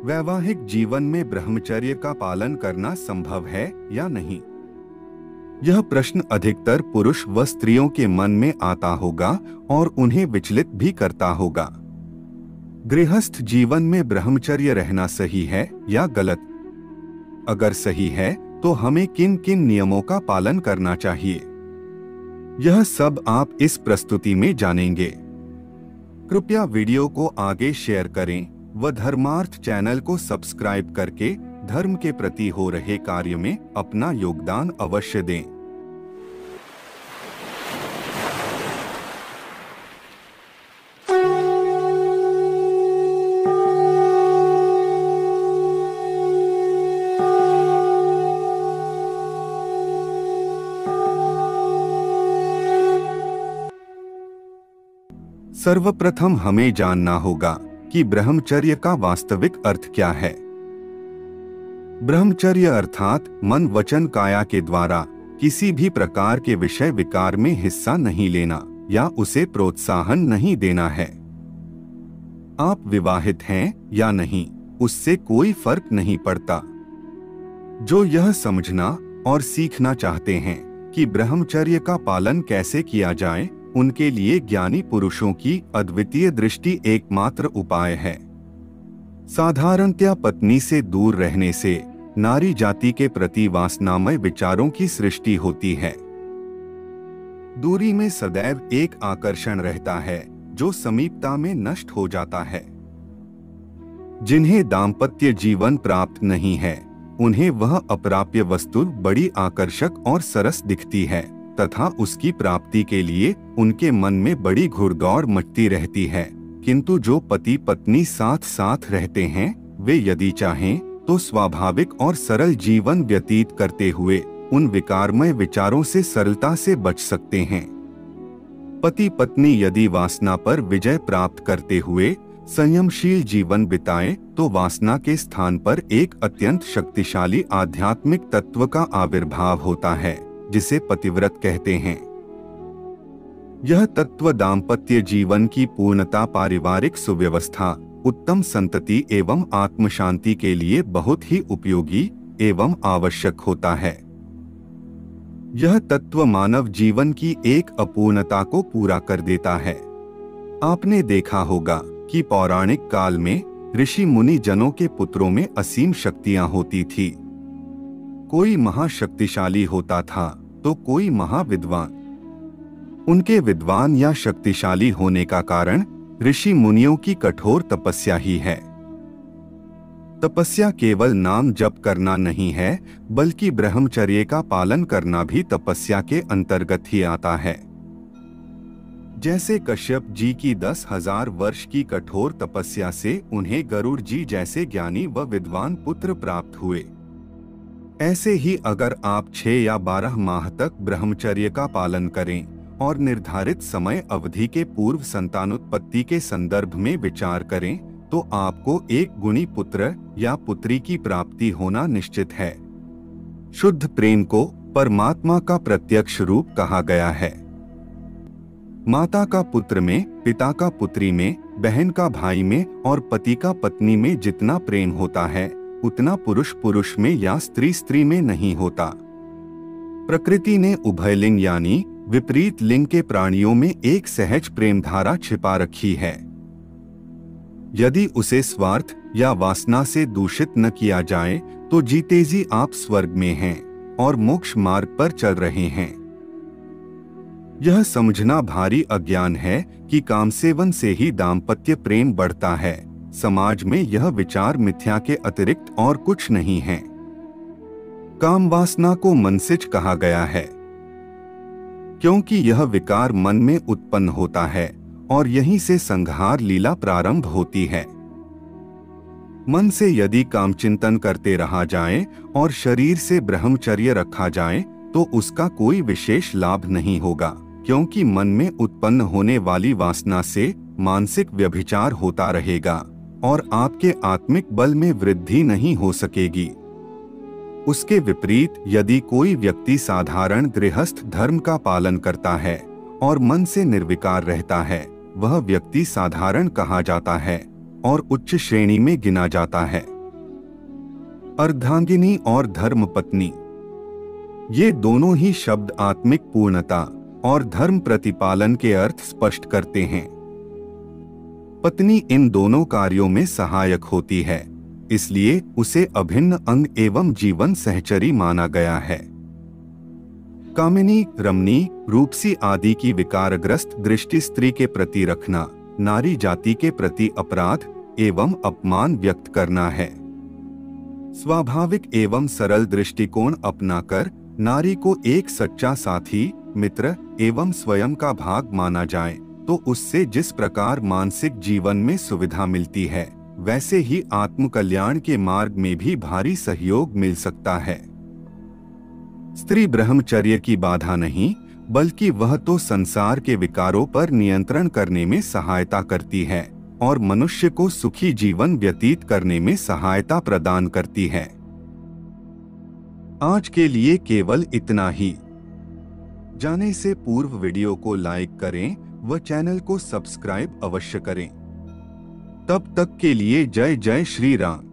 वैवाहिक जीवन में ब्रह्मचर्य का पालन करना संभव है या नहीं? यह प्रश्न अधिकतर पुरुष व स्त्रियों के मन में आता होगा और उन्हें विचलित भी करता होगा। गृहस्थ जीवन में ब्रह्मचर्य रहना सही है या गलत? अगर सही है तो हमें किन किन नियमों का पालन करना चाहिए, यह सब आप इस प्रस्तुति में जानेंगे। कृपया वीडियो को आगे शेयर करें व धर्मार्थ चैनल को सब्सक्राइब करके धर्म के प्रति हो रहे कार्य में अपना योगदान अवश्य दें। सर्वप्रथम हमें जानना होगा कि ब्रह्मचर्य का वास्तविक अर्थ क्या है। ब्रह्मचर्य अर्थात मन वचन काया के द्वारा किसी भी प्रकार के विषय विकार में हिस्सा नहीं लेना या उसे प्रोत्साहन नहीं देना है। आप विवाहित हैं या नहीं, उससे कोई फर्क नहीं पड़ता। जो यह समझना और सीखना चाहते हैं कि ब्रह्मचर्य का पालन कैसे किया जाए, उनके लिए ज्ञानी पुरुषों की अद्वितीय दृष्टि एकमात्र उपाय है। साधारणतया पत्नी से दूर रहने से नारी जाति के प्रति वासनामय विचारों की सृष्टि होती है। दूरी में सदैव एक आकर्षण रहता है जो समीपता में नष्ट हो जाता है। जिन्हें दाम्पत्य जीवन प्राप्त नहीं है, उन्हें वह अप्राप्य वस्तु बड़ी आकर्षक और सरस दिखती है तथा उसकी प्राप्ति के लिए उनके मन में बड़ी घुड़दौड़ मचती रहती है। किंतु जो पति पत्नी साथ साथ रहते हैं, वे यदि चाहें तो स्वाभाविक और सरल जीवन व्यतीत करते हुए उन विकारमय विचारों से सरलता से बच सकते हैं। पति पत्नी यदि वासना पर विजय प्राप्त करते हुए संयमशील जीवन बिताए तो वासना के स्थान पर एक अत्यंत शक्तिशाली आध्यात्मिक तत्व का आविर्भाव होता है, जिसे पतिव्रत कहते हैं। यह तत्व दाम्पत्य जीवन की पूर्णता, पारिवारिक सुव्यवस्था, उत्तम संतति एवं आत्मशांति के लिए बहुत ही उपयोगी एवं आवश्यक होता है। यह तत्व मानव जीवन की एक अपूर्णता को पूरा कर देता है। आपने देखा होगा कि पौराणिक काल में ऋषि मुनि जनों के पुत्रों में असीम शक्तियां होती थी। कोई महाशक्तिशाली होता था तो कोई महाविद्वान। उनके विद्वान या शक्तिशाली होने का कारण ऋषि मुनियों की कठोर तपस्या ही है। तपस्या केवल नाम जप करना नहीं है, बल्कि ब्रह्मचर्य का पालन करना भी तपस्या के अंतर्गत ही आता है। जैसे कश्यप जी की 10,000 वर्ष की कठोर तपस्या से उन्हें गरुड़ जी जैसे ज्ञानी व विद्वान पुत्र प्राप्त हुए, ऐसे ही अगर आप 6 या 12 माह तक ब्रह्मचर्य का पालन करें और निर्धारित समय अवधि के पूर्व संतानोत्पत्ति के संदर्भ में विचार करें, तो आपको एक गुणी पुत्र या पुत्री की प्राप्ति होना निश्चित है। शुद्ध प्रेम को परमात्मा का प्रत्यक्ष रूप कहा गया है। माता का पुत्र में, पिता का पुत्री में, बहन का भाई में और पति का पत्नी में जितना प्रेम होता है, उतना पुरुष पुरुष में या स्त्री स्त्री में नहीं होता। प्रकृति ने उभयलिंग यानी विपरीत लिंग के प्राणियों में एक सहज प्रेम धारा छिपा रखी है। यदि उसे स्वार्थ या वासना से दूषित न किया जाए तो जीते जी आप स्वर्ग में हैं और मोक्ष मार्ग पर चल रहे हैं। यह समझना भारी अज्ञान है कि कामसेवन से ही दाम्पत्य प्रेम बढ़ता है। समाज में यह विचार मिथ्या के अतिरिक्त और कुछ नहीं है। काम वासना को मनसिज कहा गया है, क्योंकि यह विकार मन में उत्पन्न होता है और यहीं से संहार लीला प्रारंभ होती है। मन से यदि कामचिंतन करते रहा जाए और शरीर से ब्रह्मचर्य रखा जाए तो उसका कोई विशेष लाभ नहीं होगा, क्योंकि मन में उत्पन्न होने वाली वासना से मानसिक व्यभिचार होता रहेगा और आपके आत्मिक बल में वृद्धि नहीं हो सकेगी। उसके विपरीत यदि कोई व्यक्ति साधारण गृहस्थ धर्म का पालन करता है और मन से निर्विकार रहता है, वह व्यक्ति साधारण कहा जाता है और उच्च श्रेणी में गिना जाता है। अर्धांगिनी और धर्मपत्नी, ये दोनों ही शब्द आत्मिक पूर्णता और धर्म प्रतिपालन के अर्थ स्पष्ट करते हैं। पत्नी इन दोनों कार्यों में सहायक होती है, इसलिए उसे अभिन्न अंग एवं जीवन सहचरी माना गया है। कामिनी, रमणी, रूपसी आदि की विकारग्रस्त दृष्टि स्त्री के प्रति रखना नारी जाति के प्रति अपराध एवं अपमान व्यक्त करना है। स्वाभाविक एवं सरल दृष्टिकोण अपनाकर नारी को एक सच्चा साथी, मित्र एवं स्वयं का भाग माना जाए तो उससे जिस प्रकार मानसिक जीवन में सुविधा मिलती है, वैसे ही आत्म कल्याण के मार्ग में भी भारी सहयोग मिल सकता है। स्त्री ब्रह्मचर्य की बाधा नहीं, बल्कि वह तो संसार के विकारों पर नियंत्रण करने में सहायता करती है और मनुष्य को सुखी जीवन व्यतीत करने में सहायता प्रदान करती है। आज के लिए केवल इतना ही। जाने से पूर्व वीडियो को लाइक करें व चैनल को सब्सक्राइब अवश्य करें। तब तक के लिए जय जय श्री राम।